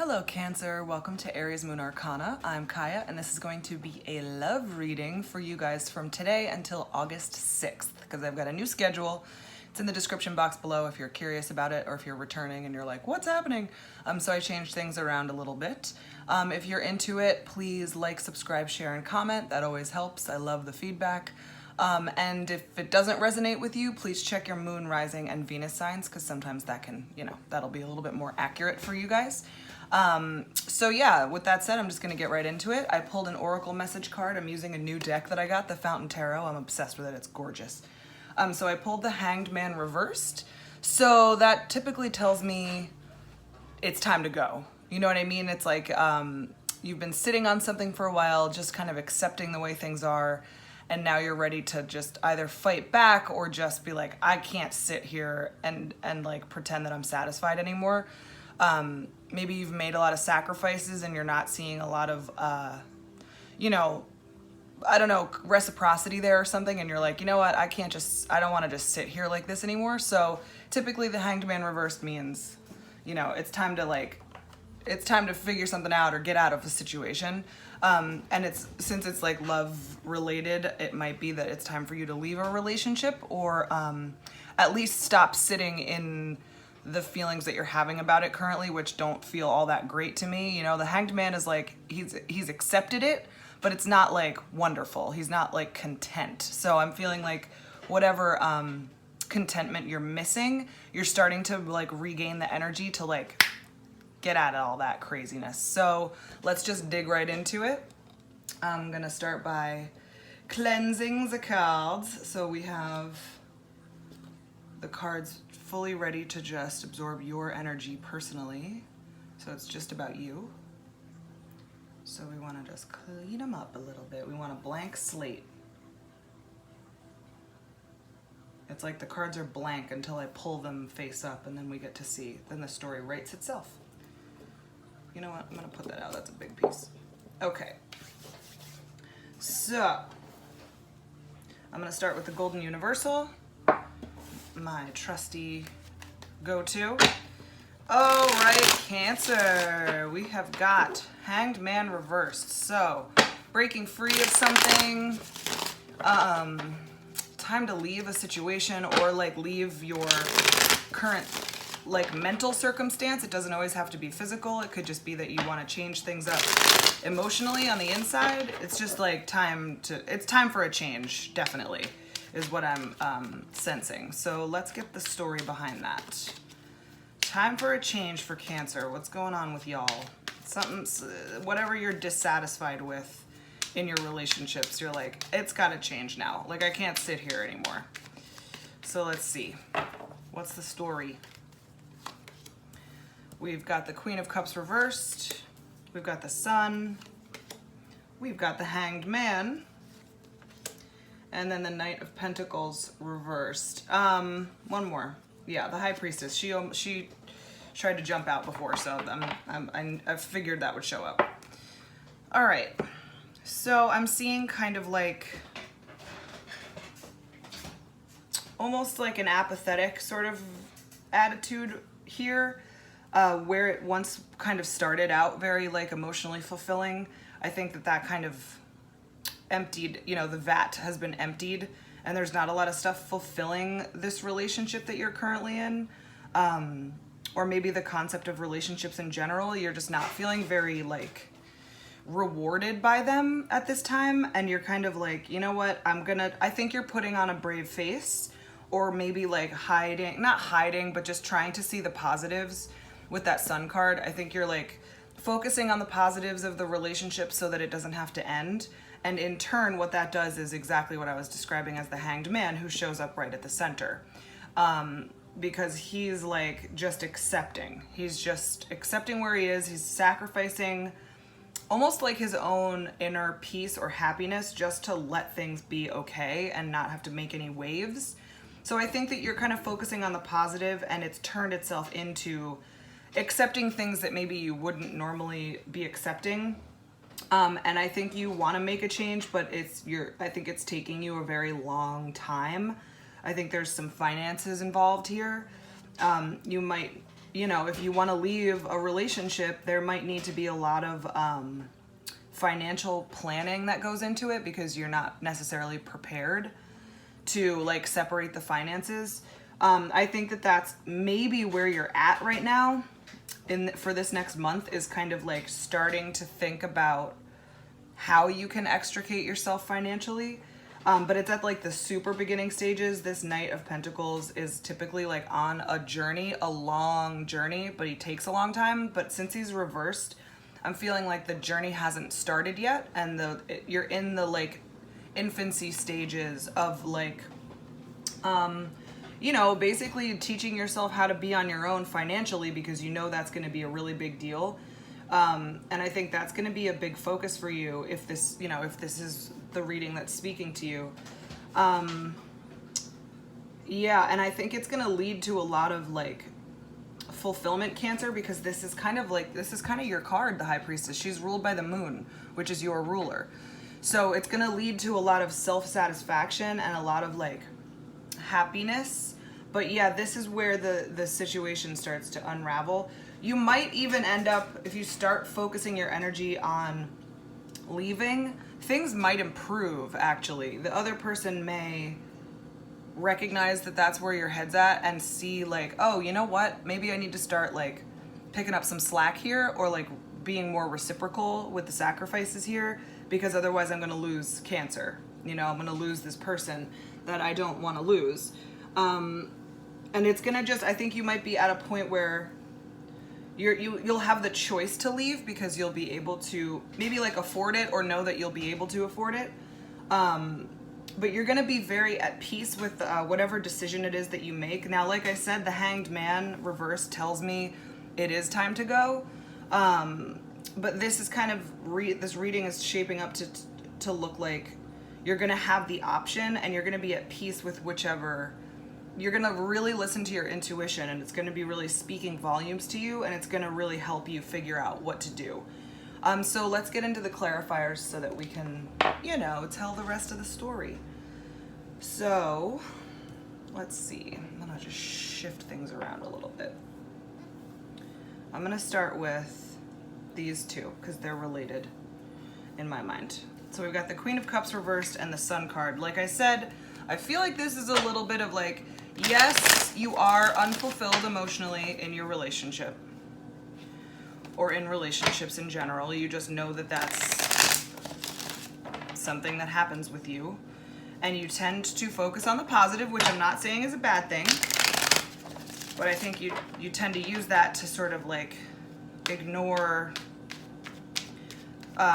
Hello Cancer, welcome to Aries Moon Arcana. I'm Kaya and this is going to be a love reading for you guys from today until August 6th because I've got a new schedule. It's in the description box below if you're curious about it or if you're returning and you're like, what's happening? So I changed things around a little bit. If you're into it, please like, subscribe, share, and comment. That always helps. I love the feedback. And if it doesn't resonate with you, please check your moon, rising, and Venus signs because sometimes that can, that'll be a little bit more accurate for you guys. So yeah, with that said, I'm just gonna get right into it. I pulled an oracle message card. I'm using a new deck that I got, the Fountain Tarot. I'm obsessed with it, it's gorgeous. So I pulled the Hanged Man reversed. So that typically tells me it's time to go. You know what I mean? It's like, you've been sitting on something for a while, just kind of accepting the way things are. And now you're ready to just either fight back or just be like, I can't sit here and like pretend that I'm satisfied anymore. Maybe you've made a lot of sacrifices and you're not seeing a lot of, I don't know, reciprocity there or something. And you're like, you know what, I don't want to just sit here like this anymore. So typically the Hanged Man reversed means, it's time to figure something out or get out of a situation. And since it's like love related, it might be that it's time for you to leave a relationship or, at least stop sitting in the feelings that you're having about it currently, which don't feel all that great to me. The Hanged Man is like, he's accepted it, but it's not like wonderful. He's not like content. So I'm feeling like whatever contentment you're missing, you're starting to like regain the energy to like get out of all that craziness. So let's just dig right into it. I'm gonna start by cleansing the cards. So we have the cards fully ready to just absorb your energy personally. So it's just about you. So we want to just clean them up a little bit. We want a blank slate. It's like the cards are blank until I pull them face up and then we get to see. Then the story writes itself. You know what? I'm going to put that out. That's a big piece. Okay. So I'm going to start with the Golden Universal. My trusty go-to. All right, Cancer. We have got Hanged Man reversed. So, breaking free of something, time to leave a situation or like leave your current like mental circumstance. It doesn't always have to be physical. It could just be that you want to change things up emotionally on the inside. It's just like it's time for a change, definitely, is what I'm sensing. So let's get the story behind that. Time for a change for Cancer. What's going on with y'all? Whatever you're dissatisfied with in your relationships, you're like, it's gotta change now. Like I can't sit here anymore. So let's see. What's the story? We've got the Queen of Cups reversed. We've got the Sun. We've got the Hanged Man. And then the Knight of Pentacles reversed. One more. Yeah, the High Priestess. She tried to jump out before, so I figured that would show up. All right. So I'm seeing kind of like almost like an apathetic sort of attitude here, where it once kind of started out very like emotionally fulfilling. I think that kind of emptied, the vat has been emptied and there's not a lot of stuff fulfilling this relationship that you're currently in. Or maybe the concept of relationships in general, you're just not feeling very like rewarded by them at this time. And you're kind of like, you know what, I think you're putting on a brave face or maybe like not hiding, but just trying to see the positives with that Sun card. I think you're like focusing on the positives of the relationship so that it doesn't have to end. And in turn, what that does is exactly what I was describing as the Hanged Man who shows up right at the center. Because he's like just accepting. He's just accepting where he is. He's sacrificing almost like his own inner peace or happiness just to let things be okay and not have to make any waves. So I think that you're kind of focusing on the positive and it's turned itself into accepting things that maybe you wouldn't normally be accepting. And I think you want to make a change, but I think it's taking you a very long time. I think there's some finances involved here. You might you know, if you want to leave a relationship, there might need to be a lot of financial planning that goes into it, because you're not necessarily prepared to like separate the finances. I think that that's maybe where you're at right now for this next month, is kind of like starting to think about how you can extricate yourself financially. But it's at like the super beginning stages. This Knight of Pentacles is typically like on a journey, a long journey, but he takes a long time. But since he's reversed, I'm feeling like the journey hasn't started yet, and you're in the like infancy stages of like, you know, basically teaching yourself how to be on your own financially, because you know that's going to be a really big deal. And I think that's going to be a big focus for you if this, you know, if this is the reading that's speaking to you. Yeah, and I think it's going to lead to a lot of like fulfillment, Cancer, because this is kind of your card, the High Priestess. She's ruled by the moon, which is your ruler. So it's going to lead to a lot of self-satisfaction and a lot of like happiness. But yeah, this is where the situation starts to unravel. You might even end up, if you start focusing your energy on leaving, things might improve, actually. The other person may recognize that that's where your head's at and see like, oh, you know what? Maybe I need to start like picking up some slack here, or like being more reciprocal with the sacrifices here, because otherwise I'm going to lose Cancer. You know, I'm going to lose this person that I don't want to lose. And it's going to just, I think you might be at a point where you'll have the choice to leave, because you'll be able to maybe like afford it, or know that you'll be able to afford it. But you're going to be very at peace with whatever decision it is that you make. Now, like I said, the Hanged Man reverse tells me it is time to go. But this is kind of, this reading is shaping up to look like you're going to have the option, and you're going to be at peace with whichever. You're going to really listen to your intuition, and it's going to be really speaking volumes to you, and it's going to really help you figure out what to do. So let's get into the clarifiers so that we can, you know, tell the rest of the story. So let's see. I'm going to just shift things around a little bit. I'm going to start with these two, because they're related in my mind. So we've got the Queen of Cups reversed and the Sun card. Like I said, I feel like this is a little bit of like, yes, you are unfulfilled emotionally in your relationship, or in relationships in general. You just know that that's something that happens with you, and you tend to focus on the positive, which I'm not saying is a bad thing, but I think you tend to use that to sort of like ignore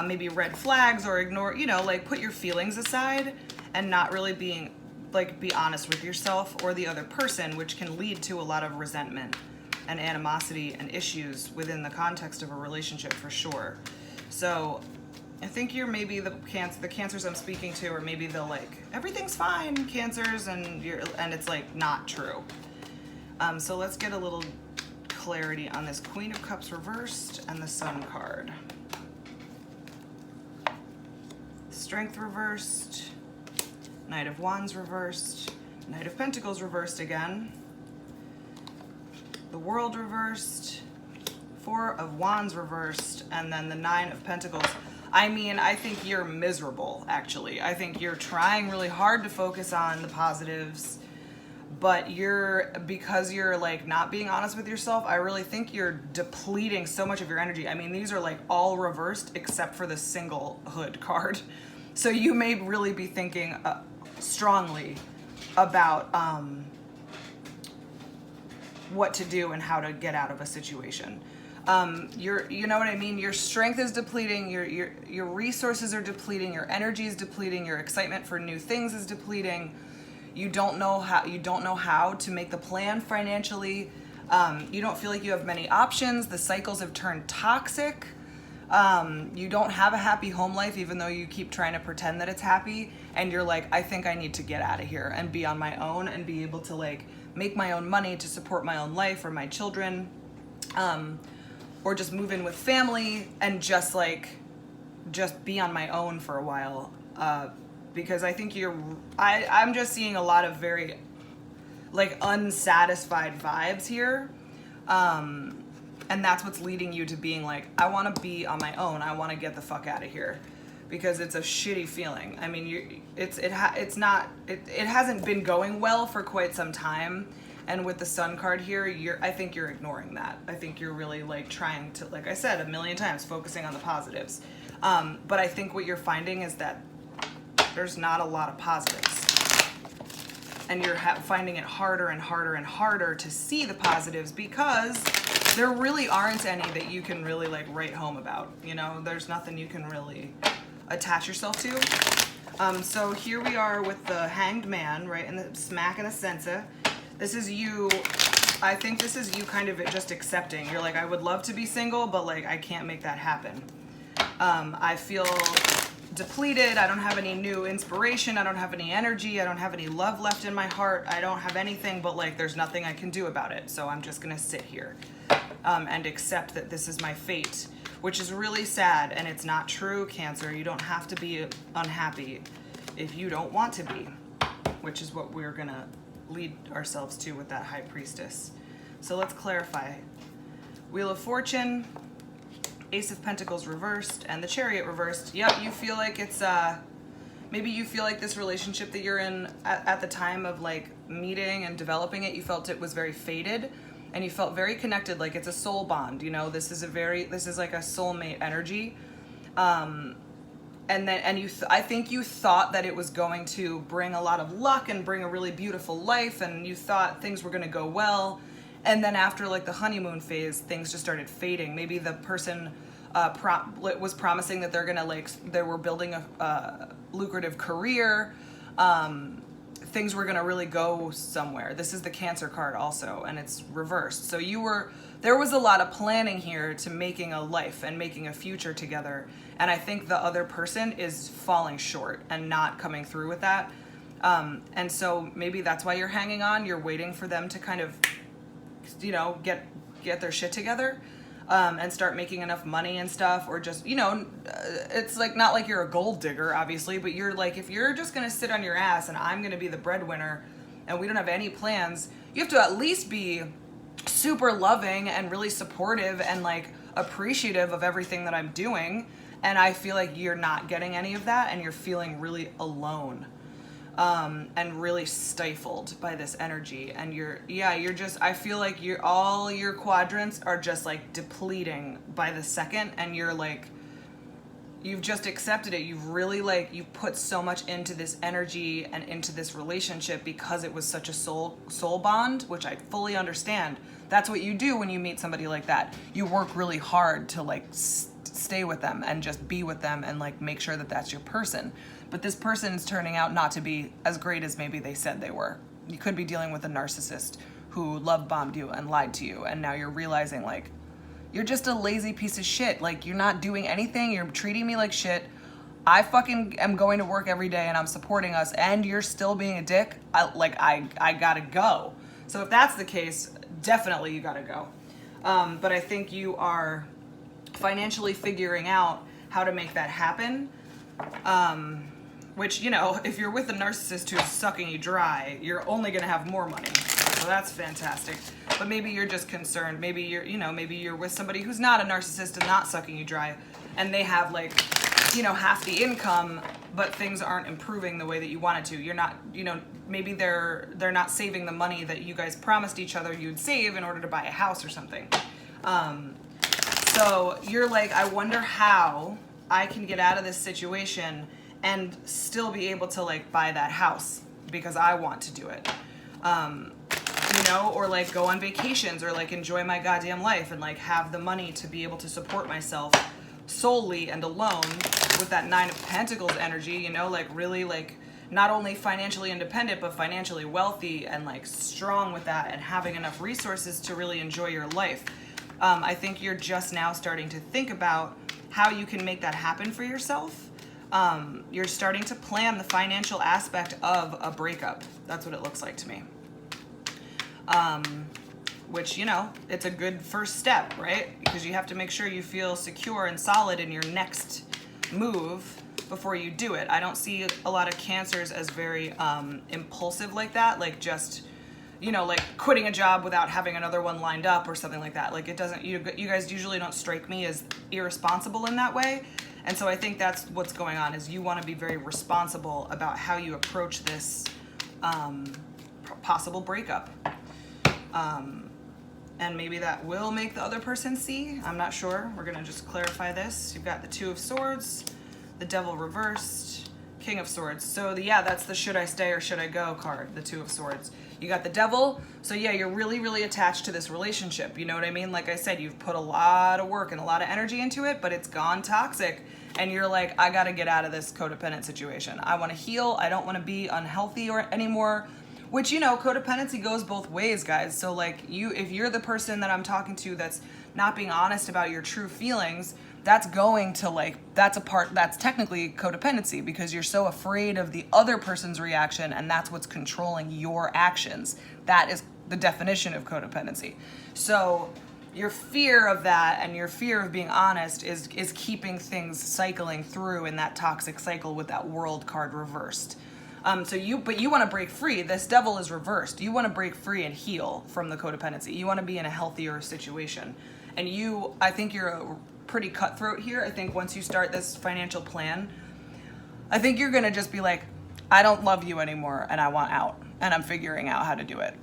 maybe red flags, or ignore, you know, like put your feelings aside and not really be honest with yourself or the other person, which can lead to a lot of resentment and animosity and issues within the context of a relationship, for sure. So I think you're maybe the Cancers I'm speaking to, or maybe the like, everything's fine, Cancers, and it's like not true. So let's get a little clarity on this Queen of Cups reversed and the Sun card. Strength reversed, Knight of Wands reversed, Knight of Pentacles reversed again, the World reversed, Four of Wands reversed, and then the Nine of Pentacles. I mean, I think you're miserable, actually. I think you're trying really hard to focus on the positives, but because you're like not being honest with yourself, I really think you're depleting so much of your energy. I mean, these are like all reversed except for the single hood card. So you may really be thinking strongly about what to do and how to get out of a situation. You know what I mean? Your strength is depleting, your resources are depleting, your energy is depleting, your excitement for new things is depleting. You don't know how to make the plan financially. You don't feel like you have many options. The cycles have turned toxic. You don't have a happy home life, even though you keep trying to pretend that it's happy. And you're like, I think I need to get out of here and be on my own and be able to like make my own money to support my own life or my children. Or just move in with family and just be on my own for a while. Because I think I'm just seeing a lot of very like unsatisfied vibes here. And that's what's leading you to being like, I want to be on my own. I want to get the fuck out of here, because it's a shitty feeling. I mean, it hasn't been going well for quite some time. And with the Sun card here, I think you're ignoring that. I think you're really like trying to, like I said a million times, focusing on the positives. But I think what you're finding is that there's not a lot of positives. And you're finding it harder and harder and harder to see the positives, because there really aren't any that you can really like write home about. You know, there's nothing you can really attach yourself to. So here we are with the Hanged Man, right, in the smack in the center. This is you. I think this is you kind of just accepting. You're like, I would love to be single, but like I can't make that happen. I feel depleted. I don't have any new inspiration. I don't have any energy. I don't have any love left in my heart. I don't have anything, but like there's nothing I can do about it. So I'm just gonna sit here and accept that this is my fate, which is really sad. And it's not true, Cancer. You don't have to be unhappy if you don't want to be, which is what we're gonna lead ourselves to with that High Priestess. So let's clarify. Wheel of Fortune, Ace of Pentacles reversed, and the Chariot reversed. Yep, you feel like it's, maybe you feel like this relationship that you're in at the time of like meeting and developing it, you felt it was very fated, and you felt very connected, like it's a soul bond, you know, this is like a soulmate energy. I think you thought that it was going to bring a lot of luck and bring a really beautiful life, and you thought things were gonna go well. And then after like the honeymoon phase, things just started fading. Maybe the person was promising that they were building a lucrative career. Things were gonna really go somewhere. This is the Cancer card also, and it's reversed. So there was a lot of planning here to making a life and making a future together. And I think the other person is falling short and not coming through with that. And so maybe that's why you're hanging on. You're waiting for them to kind of, you know, get their shit together, and start making enough money and stuff, or just, you know, it's like not like you're a gold digger, obviously, but you're like, if you're just gonna sit on your ass and I'm gonna be the breadwinner and we don't have any plans, you have to at least be super loving and really supportive and like appreciative of everything that I'm doing. And I feel like you're not getting any of that, and you're feeling really alone. And really stifled by this energy, and I feel like all your quadrants are just like depleting by the second, and you're like, you've just accepted it. You've really like, you put so much into this energy and into this relationship because it was such a soul bond, which I fully understand. That's what you do when you meet somebody like that. You work really hard to like stay with them and just be with them and like make sure that that's your person. But this person is turning out not to be as great as maybe they said they were. You could be dealing with a narcissist who love bombed you and lied to you, and now you're realizing like, you're just a lazy piece of shit. Like, you're not doing anything, you're treating me like shit. I fucking am going to work every day and I'm supporting us, and you're still being a dick. I gotta go. So if that's the case, definitely you gotta go. But I think you are financially figuring out how to make that happen. Which, you know, if you're with a narcissist who's sucking you dry, you're only gonna have more money. So that's fantastic. But maybe you're just concerned. Maybe you're with somebody who's not a narcissist and not sucking you dry, and they have like, you know, half the income, but things aren't improving the way that you wanted to. You're not, you know, maybe they're not saving the money that you guys promised each other you'd save in order to buy a house or something. So you're like, I wonder how I can get out of this situation and still be able to like buy that house because I want to do it. You know, or like go on vacations, or like enjoy my goddamn life and like have the money to be able to support myself solely and alone with that Nine of Pentacles energy, you know, like really like not only financially independent, but financially wealthy and like strong with that and having enough resources to really enjoy your life. I think you're just now starting to think about how you can make that happen for yourself. You're starting to plan the financial aspect of a breakup. That's what it looks like to me. Which, you know, it's a good first step, right? Because you have to make sure you feel secure and solid in your next move before you do it. I don't see a lot of Cancers as very impulsive like that, like just, you know, like quitting a job without having another one lined up or something like that. Like it doesn't, you guys usually don't strike me as irresponsible in that way. And so I think that's what's going on, is you want to be very responsible about how you approach this possible breakup. And maybe that will make the other person see. I'm not sure. We're going to just clarify this. You've got the Two of Swords, the Devil reversed, King of Swords. So yeah, that's the should I stay or should I go card, the Two of Swords. You got the Devil. So yeah, you're really, really attached to this relationship. You know what I mean? Like I said, you've put a lot of work and a lot of energy into it, but it's gone toxic. And you're like, I got to get out of this codependent situation. I want to heal. I don't want to be unhealthy or anymore. Which, you know, codependency goes both ways, guys. So like if you're the person that I'm talking to that's not being honest about your true feelings, that's going to like, that's technically codependency, because you're so afraid of the other person's reaction, and that's what's controlling your actions. That is the definition of codependency. So your fear of that and your fear of being honest is keeping things cycling through in that toxic cycle with that World card reversed. But you want to break free. This Devil is reversed. You want to break free and heal from the codependency. You want to be in a healthier situation. And I think you're pretty cutthroat here. I think once you start this financial plan, I think you're going to just be like, I don't love you anymore and I want out, and I'm figuring out how to do it.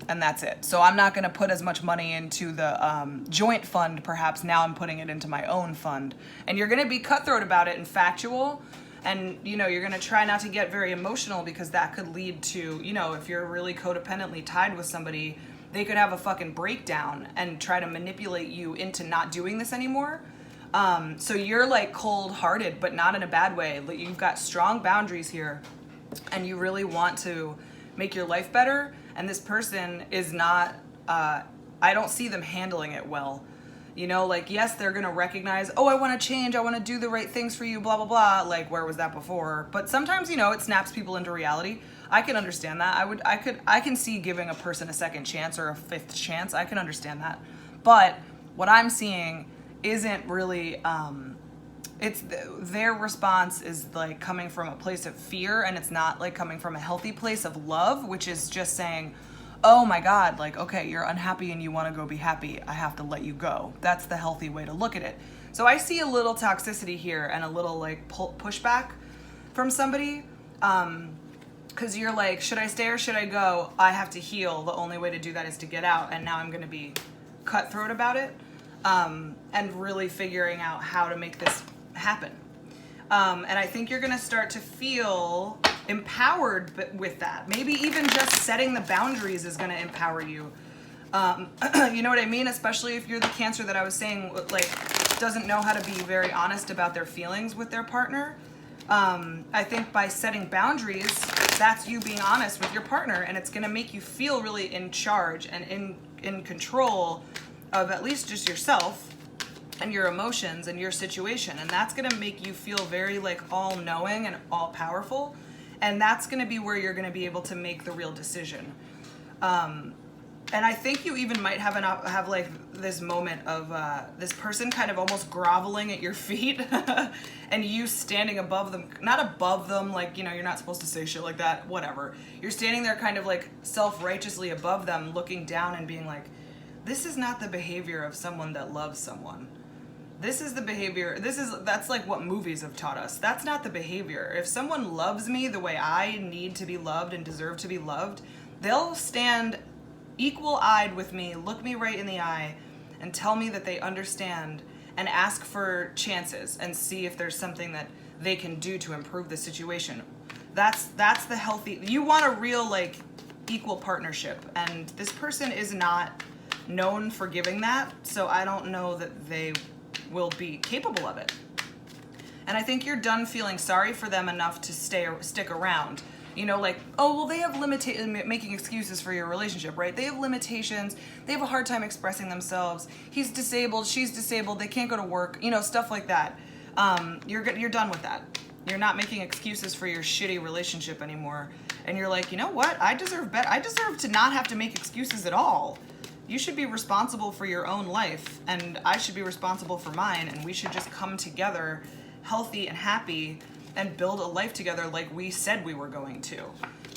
And that's it. So I'm not going to put as much money into the joint fund. Perhaps now I'm putting it into my own fund. And you're going to be cutthroat about it and factual. And, you know, you're going to try not to get very emotional, because that could lead to, you know, if you're really codependently tied with somebody, they could have a fucking breakdown and try to manipulate you into not doing this anymore. So you're like cold-hearted, but not in a bad way. You've got strong boundaries here, and you really want to make your life better. And this person is not, I don't see them handling it well. You know, like, yes, they're going to recognize, oh, I want to change. I want to do the right things for you, blah, blah, blah. Like, where was that before? But sometimes, you know, it snaps people into reality. I can understand that. I can see giving a person a second chance or a fifth chance. I can understand that. But what I'm seeing isn't really, their response is like coming from a place of fear, and it's not like coming from a healthy place of love, which is just saying, oh my God, like, okay, you're unhappy and you want to go be happy. I have to let you go. That's the healthy way to look at it. So I see a little toxicity here and a little like pushback from somebody. Cause you're like, should I stay or should I go? I have to heal. The only way to do that is to get out. And now I'm going to be cutthroat about it. And really figuring out how to make this happen. And I think you're going to start to feel empowered with that. Maybe even just setting the boundaries is going to empower you. You know what I mean? Especially if you're the Cancer that I was saying, like, doesn't know how to be very honest about their feelings with their partner. I think by setting boundaries, that's you being honest with your partner, and it's going to make you feel really in charge and in control of at least just yourself and your emotions and your situation. And that's going to make you feel very like all knowing and all powerful. And that's going to be where you're going to be able to make the real decision. And I think you even might have like this moment of this person kind of almost groveling at your feet and you standing above them, not above them, like, you know, you're not supposed to say shit like that, whatever. You're standing there kind of like self-righteously above them, looking down and being like, this is not the behavior of someone that loves someone. This is the behavior, that's like what movies have taught us. That's not the behavior. If someone loves me the way I need to be loved and deserve to be loved, they'll stand equal-eyed with me, look me right in the eye, and tell me that they understand and ask for chances and see if there's something that they can do to improve the situation. That's the healthy, you want a real like equal partnership, and this person is not known for giving that, so I don't know that they will be capable of it. And I think you're done feeling sorry for them enough to stick around. You know, like, oh, well, they have making excuses for your relationship, right? They have limitations. They have a hard time expressing themselves. He's disabled. She's disabled. They can't go to work. You know, stuff like that. You're done with that. You're not making excuses for your shitty relationship anymore. And you're like, you know what? I deserve better. I deserve to not have to make excuses at all. You should be responsible for your own life, and I should be responsible for mine, and we should just come together healthy and happy and build a life together like we said we were going to.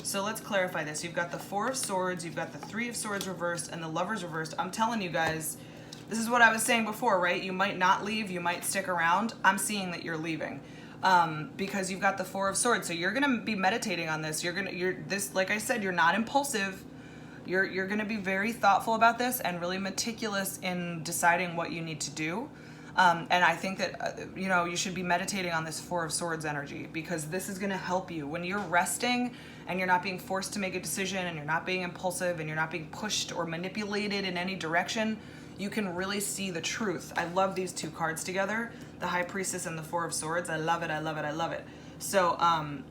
So let's clarify this. You've got the Four of Swords, you've got the Three of Swords reversed, and the Lovers reversed. I'm telling you guys, this is what I was saying before, right? You might not leave, you might stick around. I'm seeing that you're leaving. Because you've got the Four of Swords. So you're gonna be meditating on this. Like I said, you're not impulsive. You're gonna be very thoughtful about this and really meticulous in deciding what you need to do. And I think that, you should be meditating on this Four of Swords energy, because this is gonna help you. When you're resting and you're not being forced to make a decision and you're not being impulsive and you're not being pushed or manipulated in any direction, you can really see the truth. I love these two cards together, the High Priestess and the Four of Swords. I love it, I love it, I love it. So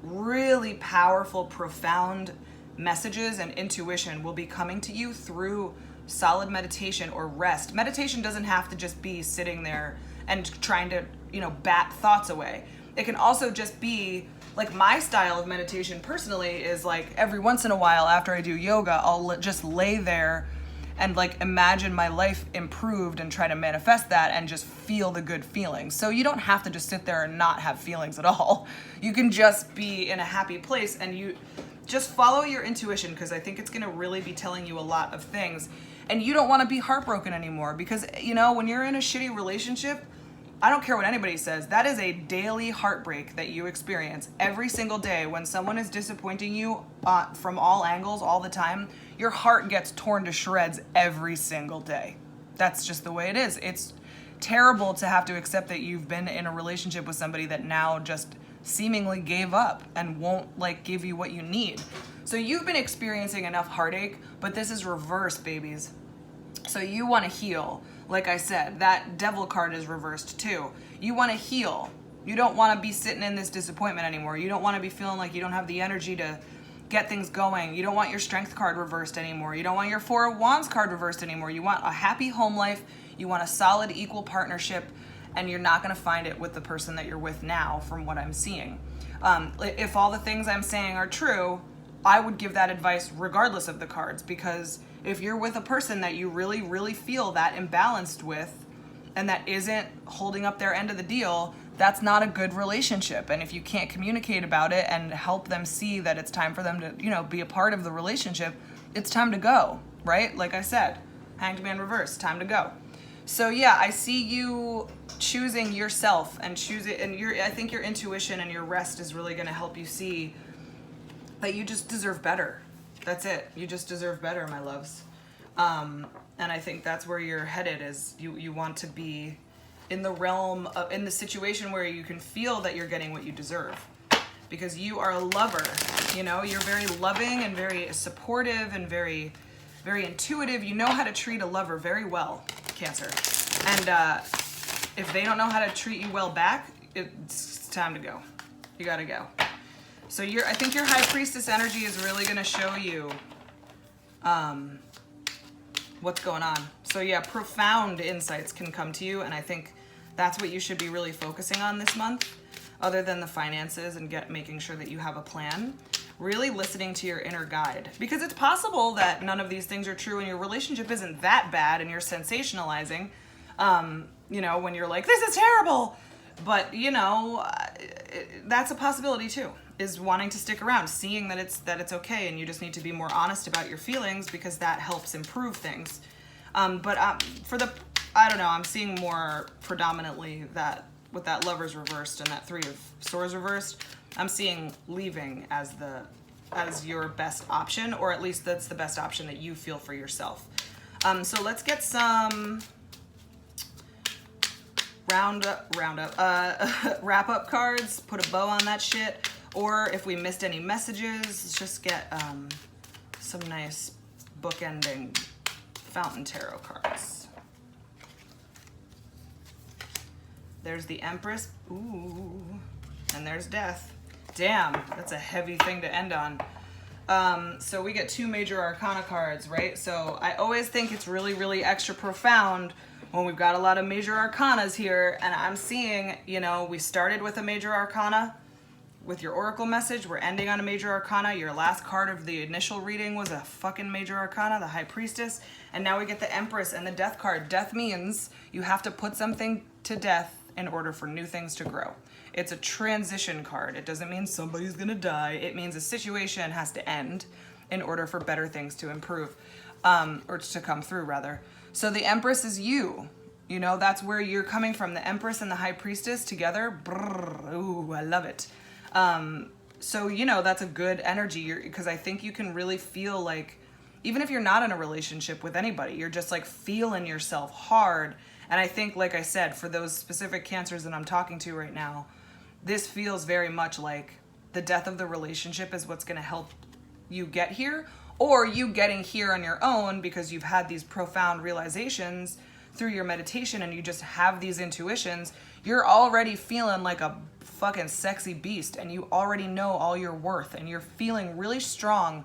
really powerful, profound messages and intuition will be coming to you through solid meditation or rest. Meditation doesn't have to just be sitting there and trying to, bat thoughts away. It can also just be, like, my style of meditation personally is like every once in a while after I do yoga, I'll just lay there and like imagine my life improved and try to manifest that and just feel the good feelings. So you don't have to just sit there and not have feelings at all. You can just be in a happy place, and you just follow your intuition, because I think it's going to really be telling you a lot of things. And you don't want to be heartbroken anymore, because when you're in a shitty relationship, I don't care what anybody says, that is a daily heartbreak that you experience every single day. When someone is disappointing you from all angles all the time, your heart gets torn to shreds every single day. That's just the way it is. It's terrible to have to accept that you've been in a relationship with somebody that now just seemingly gave up and won't give you what you need. So you've been experiencing enough heartache, but this is reversed, babies. So you want to heal. Like I said, that Devil card is reversed too. You want to heal. You don't want to be sitting in this disappointment anymore. You don't want to be feeling like you don't have the energy to get things going. You don't want your Strength card reversed anymore. You don't want your Four of Wands card reversed anymore. You want a happy home life. You want a solid, equal partnership, and you're not going to find it with the person that you're with now, from what I'm seeing. If all the things I'm saying are true, I would give that advice regardless of the cards, because if you're with a person that you really, really feel that imbalanced with and that isn't holding up their end of the deal, that's not a good relationship. And if you can't communicate about it and help them see that it's time for them to, be a part of the relationship, it's time to go, right? Like I said, Hanged Man reverse, time to go. So yeah, I see you choosing yourself and I think your intuition and your rest is really going to help you see that you just deserve better. That's it. You just deserve better, my loves. And I think that's where you're headed, is you want to be in the realm of, in the situation where you can feel that you're getting what you deserve, because you are a lover. You're very loving and very supportive and very, very intuitive. You know how to treat a lover very well, Cancer. And if they don't know how to treat you well back, it's time to go. You gotta go. So I think your High Priestess energy is really going to show you what's going on. So yeah, profound insights can come to you, and I think that's what you should be really focusing on this month, other than the finances and making sure that you have a plan. Really listening to your inner guide, because it's possible that none of these things are true and your relationship isn't that bad and you're sensationalizing, when you're like, this is terrible. But, that's a possibility too, is wanting to stick around, seeing that it's okay, and you just need to be more honest about your feelings, because that helps improve things. I don't know, I'm seeing more predominantly that with that Lovers reversed and that Three of Swords reversed, I'm seeing leaving as your best option, or at least that's the best option that you feel for yourself. So let's get some wrap up cards, put a bow on that shit, or if we missed any messages, let's just get some nice bookending Fountain Tarot cards. There's the Empress, ooh, and there's Death. Damn, that's a heavy thing to end on. So we get 2 Major Arcana cards, right? So I always think it's really, really extra profound when we've got a lot of Major Arcanas here, and I'm seeing, we started with a Major Arcana with your Oracle message. We're ending on a Major Arcana. Your last card of the initial reading was a fucking Major Arcana, the High Priestess. And now we get the Empress and the Death card. Death means you have to put something to death in order for new things to grow. It's a transition card. It doesn't mean somebody's gonna die. It means a situation has to end in order for better things to improve, or to come through rather. So the Empress is you. You know, that's where you're coming from. The Empress and the High Priestess together. Brrr, ooh, I love it. So, you know, that's a good energy because I think you can really feel like, even if you're not in a relationship with anybody, you're just like feeling yourself hard. And I think, like I said, for those specific Cancers that I'm talking to right now, this feels very much like the death of the relationship is what's going to help you get here, or you getting here on your own because you've had these profound realizations through your meditation and you just have these intuitions. You're already feeling like a fucking sexy beast and you already know all your worth and you're feeling really strong.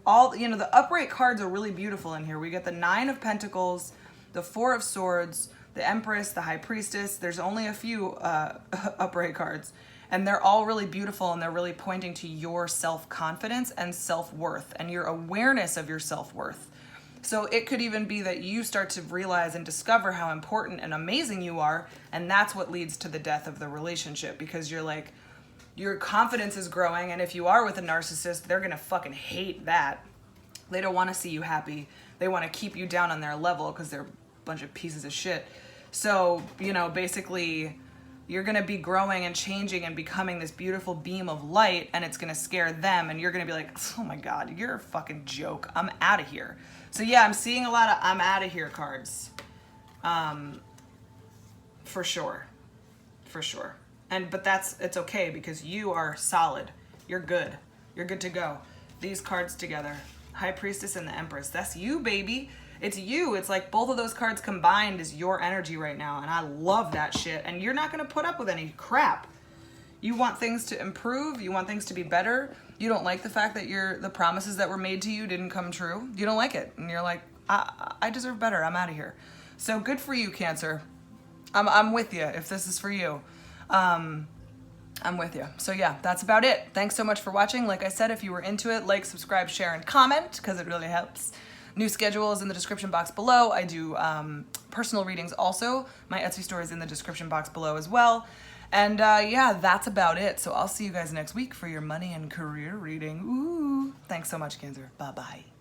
All, you know, the upright cards are really beautiful in here. We get the 9 of Pentacles, the 4 of Swords, the Empress, the High Priestess. There's only a few upright cards and they're all really beautiful and they're really pointing to your self-confidence and self-worth and your awareness of your self-worth. So it could even be that you start to realize and discover how important and amazing you are, and that's what leads to the death of the relationship, because you're like, your confidence is growing, and if you are with a narcissist, they're gonna fucking hate that. They don't wanna see you happy. They wanna keep you down on their level because they're a bunch of pieces of shit. So, you know, basically, you're gonna be growing and changing and becoming this beautiful beam of light, and it's gonna scare them, and you're gonna be like, oh my God, you're a fucking joke. I'm out of here. So yeah, I'm seeing a lot of I'm out of here cards. For sure. For sure. But it's okay because you are solid. You're good. You're good to go. These cards together. High Priestess and the Empress. That's you, baby. It's you. It's like both of those cards combined is your energy right now. And I love that shit. And you're not going to put up with any crap. You want things to improve. You want things to be better. You don't like the fact that the promises that were made to you didn't come true. You don't like it. And you're like, I deserve better. I'm out of here. So good for you, Cancer. I'm with you if this is for you. I'm with you. So yeah, that's about it. Thanks so much for watching. Like I said, if you were into it, like, subscribe, share, and comment because it really helps. New schedule is in the description box below. I do personal readings also. My Etsy store is in the description box below as well. And yeah, that's about it. So I'll see you guys next week for your money and career reading. Ooh. Thanks so much, Cancer. Bye-bye.